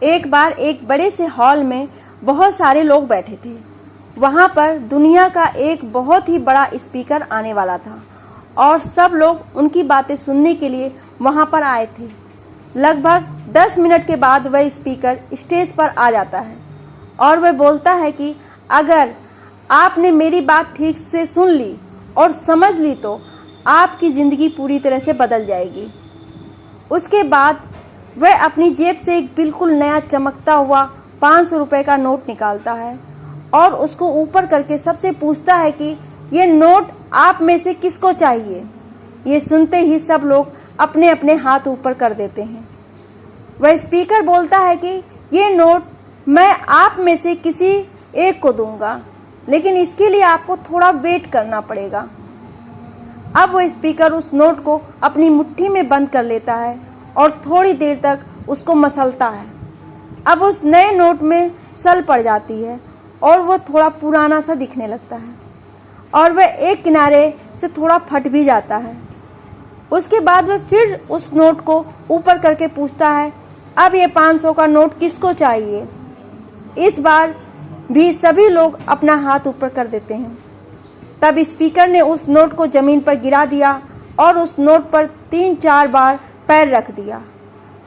एक बार एक बड़े से हॉल में बहुत सारे लोग बैठे थे। वहाँ पर दुनिया का एक बहुत ही बड़ा स्पीकर आने वाला था और सब लोग उनकी बातें सुनने के लिए वहाँ पर आए थे। लगभग 10 मिनट के बाद वह स्पीकर स्टेज पर आ जाता है और वह बोलता है कि अगर आपने मेरी बात ठीक से सुन ली और समझ ली तो आपकी ज़िंदगी पूरी तरह से बदल जाएगी। उसके बाद वह अपनी जेब से एक बिल्कुल नया चमकता हुआ 500 रुपये का नोट निकालता है और उसको ऊपर करके सबसे पूछता है कि ये नोट आप में से किसको चाहिए। ये सुनते ही सब लोग अपने अपने हाथ ऊपर कर देते हैं। वह स्पीकर बोलता है कि ये नोट मैं आप में से किसी एक को दूंगा, लेकिन इसके लिए आपको थोड़ा वेट करना पड़ेगा। अब वह स्पीकर उस नोट को अपनी मुट्ठी में बंद कर लेता है और थोड़ी देर तक उसको मसलता है। अब उस नए नोट में सल पड़ जाती है और वह थोड़ा पुराना सा दिखने लगता है और वह एक किनारे से थोड़ा फट भी जाता है। उसके बाद वह फिर उस नोट को ऊपर करके पूछता है, अब ये 500 का नोट किसको चाहिए। इस बार भी सभी लोग अपना हाथ ऊपर कर देते हैं। तब स्पीकर ने उस नोट को ज़मीन पर गिरा दिया और उस नोट पर 3-4 बार पैर रख दिया।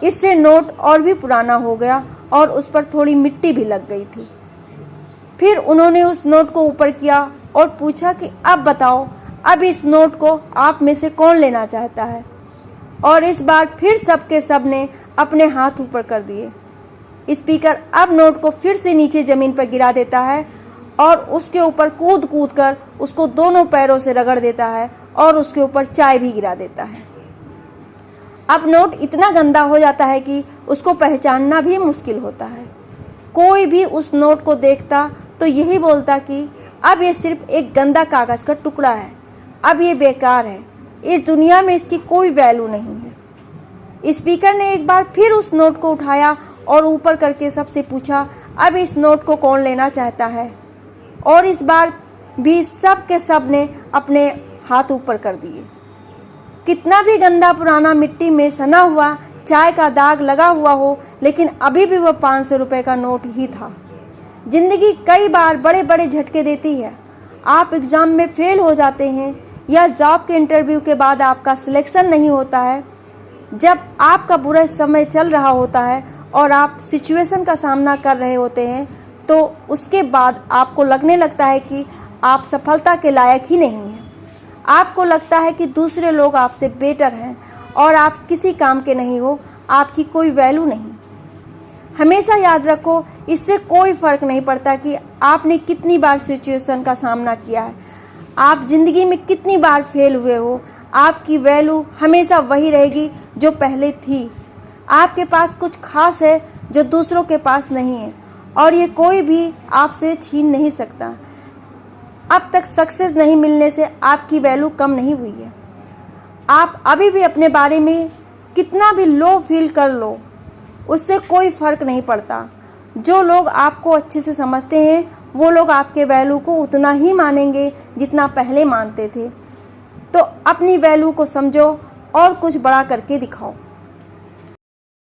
इससे नोट और भी पुराना हो गया और उस पर थोड़ी मिट्टी भी लग गई थी। फिर उन्होंने उस नोट को ऊपर किया और पूछा कि अब बताओ, अब इस नोट को आप में से कौन लेना चाहता है। और इस बार फिर सब के सब ने अपने हाथ ऊपर कर दिए। स्पीकर अब नोट को फिर से नीचे ज़मीन पर गिरा देता है और उसके ऊपर कूद कूद कर उसको दोनों पैरों से रगड़ देता है और उसके ऊपर चाय भी गिरा देता है। अब नोट इतना गंदा हो जाता है कि उसको पहचानना भी मुश्किल होता है। कोई भी उस नोट को देखता तो यही बोलता कि अब ये सिर्फ एक गंदा कागज़ का टुकड़ा है, अब ये बेकार है, इस दुनिया में इसकी कोई वैल्यू नहीं है। स्पीकर ने एक बार फिर उस नोट को उठाया और ऊपर करके सबसे पूछा, अब इस नोट को कौन लेना चाहता है। और इस बार भी सब के सब ने अपने हाथ ऊपर कर दिए। कितना भी गंदा पुराना मिट्टी में सना हुआ चाय का दाग लगा हुआ हो, लेकिन अभी भी वह 500 रुपये का नोट ही था। जिंदगी कई बार बड़े बड़े झटके देती है। आप एग्ज़ाम में फेल हो जाते हैं या जॉब के इंटरव्यू के बाद आपका सिलेक्शन नहीं होता है। जब आपका बुरा समय चल रहा होता है और आप सिचुएशन का सामना कर रहे होते हैं, तो उसके बाद आपको लगने लगता है कि आप सफलता के लायक ही नहीं हैं। आपको लगता है कि दूसरे लोग आपसे बेटर हैं और आप किसी काम के नहीं हो, आपकी कोई वैल्यू नहीं। हमेशा याद रखो, इससे कोई फ़र्क नहीं पड़ता कि आपने कितनी बार सिचुएशन का सामना किया है, आप ज़िंदगी में कितनी बार फेल हुए हो, आपकी वैल्यू हमेशा वही रहेगी जो पहले थी। आपके पास कुछ खास है जो दूसरों के पास नहीं है और ये कोई भी आपसे छीन नहीं सकता। अब तक सक्सेस नहीं मिलने से आपकी वैल्यू कम नहीं हुई है। आप अभी भी अपने बारे में कितना भी लो फील कर लो, उससे कोई फ़र्क नहीं पड़ता। जो लोग आपको अच्छे से समझते हैं वो लोग आपके वैल्यू को उतना ही मानेंगे जितना पहले मानते थे। तो अपनी वैल्यू को समझो और कुछ बड़ा करके दिखाओ।